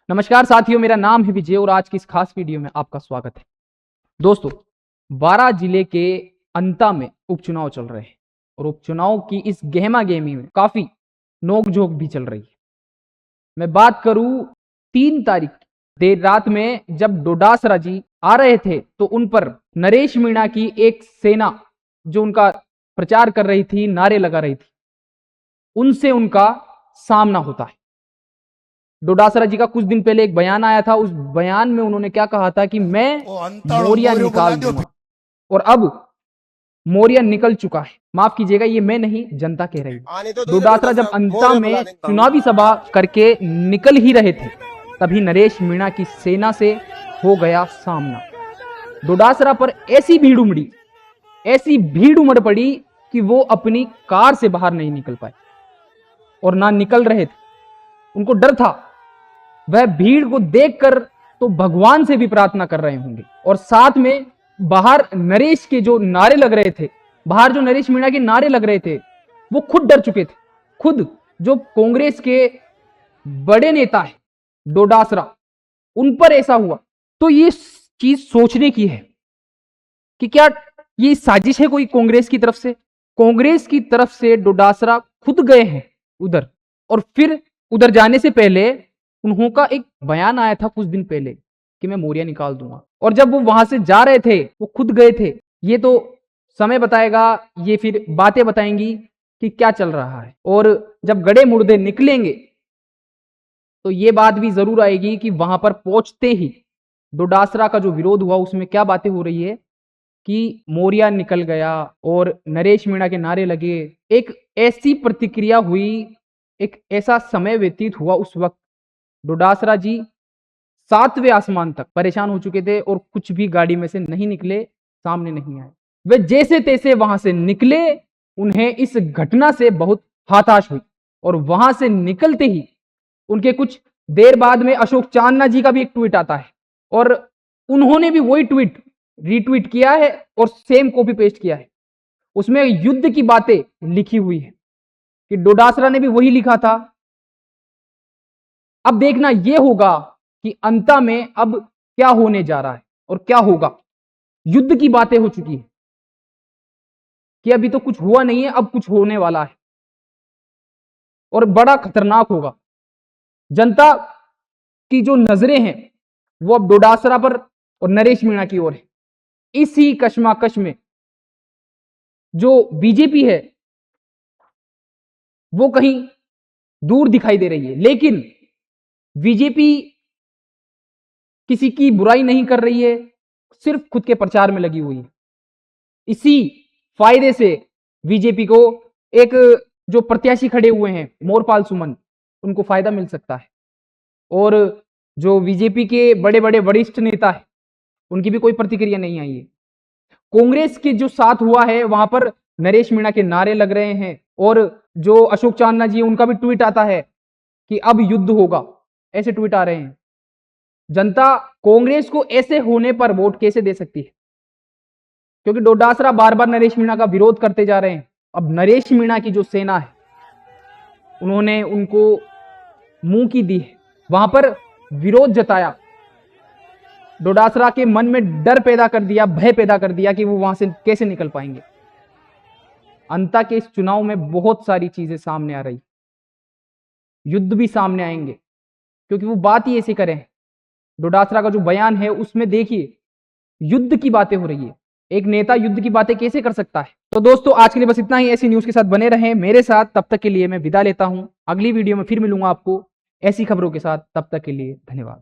नमस्कार साथियों, मेरा नाम है विजय और आज की इस खास वीडियो में आपका स्वागत है। दोस्तों, बारां जिले के अंता में उपचुनाव चल रहे हैं और उपचुनाव की इस गहमा गहमी में काफी नोकझोंक भी चल रही है। मैं बात करूं 3 तारीख देर रात में जब डोडासरा जी आ रहे थे तो उन पर नरेश मीणा की एक सेना जो उनका प्रचार कर रही थी, नारे लगा रही थी, उनसे उनका सामना होता है। डोडासरा जी का कुछ दिन पहले एक बयान आया था। उस बयान में उन्होंने क्या कहा था कि मैं मोरिया निकाल दूंगा, और अब मोरिया निकल चुका है। माफ कीजिएगा, ये मैं नहीं, जनता कह रही है। डोडासरा जब अंता में चुनावी सभा करके निकल ही रहे थे तभी नरेश मीणा की सेना से हो गया सामना। डोडासरा पर ऐसी भीड़ उमड़ पड़ी कि वो अपनी कार से बाहर नहीं निकल पाए और ना निकल रहे थे। उनको डर था। वह भीड़ को देखकर तो भगवान से भी प्रार्थना कर रहे होंगे, और साथ में बाहर नरेश के जो नारे लग रहे थे, बाहर जो नरेश मीणा के नारे लग रहे थे, वो खुद डर चुके थे। खुद जो कांग्रेस के बड़े नेता है डोडासरा, उन पर ऐसा हुआ तो ये चीज सोचने की है कि क्या ये साजिश है कोई कांग्रेस की तरफ से। कांग्रेस की तरफ से डोडासरा खुद गए हैं उधर, और फिर उधर जाने से पहले उन्हों का एक बयान आया था कुछ दिन पहले कि मैं मोरिया निकाल दूंगा, और जब वो वहां से जा रहे थे वो खुद गए थे। ये तो समय बताएगा, ये फिर बातें बताएंगी कि क्या चल रहा है। और जब गड़े मुर्दे निकलेंगे तो ये बात भी जरूर आएगी कि वहां पर पहुंचते ही डोडासरा का जो विरोध हुआ उसमें क्या बातें हो रही है कि मोरिया निकल गया और नरेश मीणा के नारे लगे। एक ऐसी प्रतिक्रिया हुई, एक ऐसा समय व्यतीत हुआ। उस वक्त डोडासरा जी 7वें आसमान तक परेशान हो चुके थे और कुछ भी गाड़ी में से नहीं निकले, सामने नहीं आए। वे जैसे तैसे वहां से निकले। उन्हें इस घटना से बहुत हताश हुई, और वहां से निकलते ही उनके कुछ देर बाद में अशोक चांदना जी का भी एक ट्वीट आता है, और उन्होंने भी वही ट्वीट रीट्वीट किया है और सेम कॉपी पेस्ट किया है। उसमें युद्ध की बातें लिखी हुई है कि डोडासरा ने भी वही लिखा था। अब देखना यह होगा कि अंता में अब क्या होने जा रहा है और क्या होगा। युद्ध की बातें हो चुकी है कि अभी तो कुछ हुआ नहीं है, अब कुछ होने वाला है और बड़ा खतरनाक होगा। जनता की जो नजरें हैं वो अब डोडासरा पर और नरेश मीणा की ओर है। इसी कशमकश में जो बीजेपी है वो कहीं दूर दिखाई दे रही है, लेकिन बीजेपी किसी की बुराई नहीं कर रही है, सिर्फ खुद के प्रचार में लगी हुई है। इसी फायदे से बीजेपी को एक जो प्रत्याशी खड़े हुए हैं मोरपाल सुमन, उनको फायदा मिल सकता है। और जो बीजेपी के बड़े बड़े वरिष्ठ नेता है उनकी भी कोई प्रतिक्रिया नहीं आई है। कांग्रेस के जो साथ हुआ है वहां पर नरेश मीणा के नारे लग रहे हैं, और जो अशोक चांदना जी उनका भी ट्वीट आता है कि अब युद्ध होगा, ऐसे ट्वीट आ रहे हैं। जनता कांग्रेस को ऐसे होने पर वोट कैसे दे सकती है, क्योंकि डोडासरा बार बार नरेश मीणा का विरोध करते जा रहे हैं। अब नरेश मीणा की जो सेना है उन्होंने उनको मुंह की दी है, वहां पर विरोध जताया, डोडासरा के मन में डर पैदा कर दिया, भय पैदा कर दिया कि वो वहां से कैसे निकल पाएंगे। अंता के इस चुनाव में बहुत सारी चीजें सामने आ रही, युद्ध भी सामने आएंगे, क्योंकि वो बात ही ऐसी करें। डोडासरा का जो बयान है उसमें देखिए युद्ध की बातें हो रही है। एक नेता युद्ध की बातें कैसे कर सकता है। तो दोस्तों, आज के लिए बस इतना ही। ऐसी न्यूज के साथ बने रहें मेरे साथ। तब तक के लिए मैं विदा लेता हूं। अगली वीडियो में फिर मिलूंगा आपको ऐसी खबरों के साथ। तब तक के लिए धन्यवाद।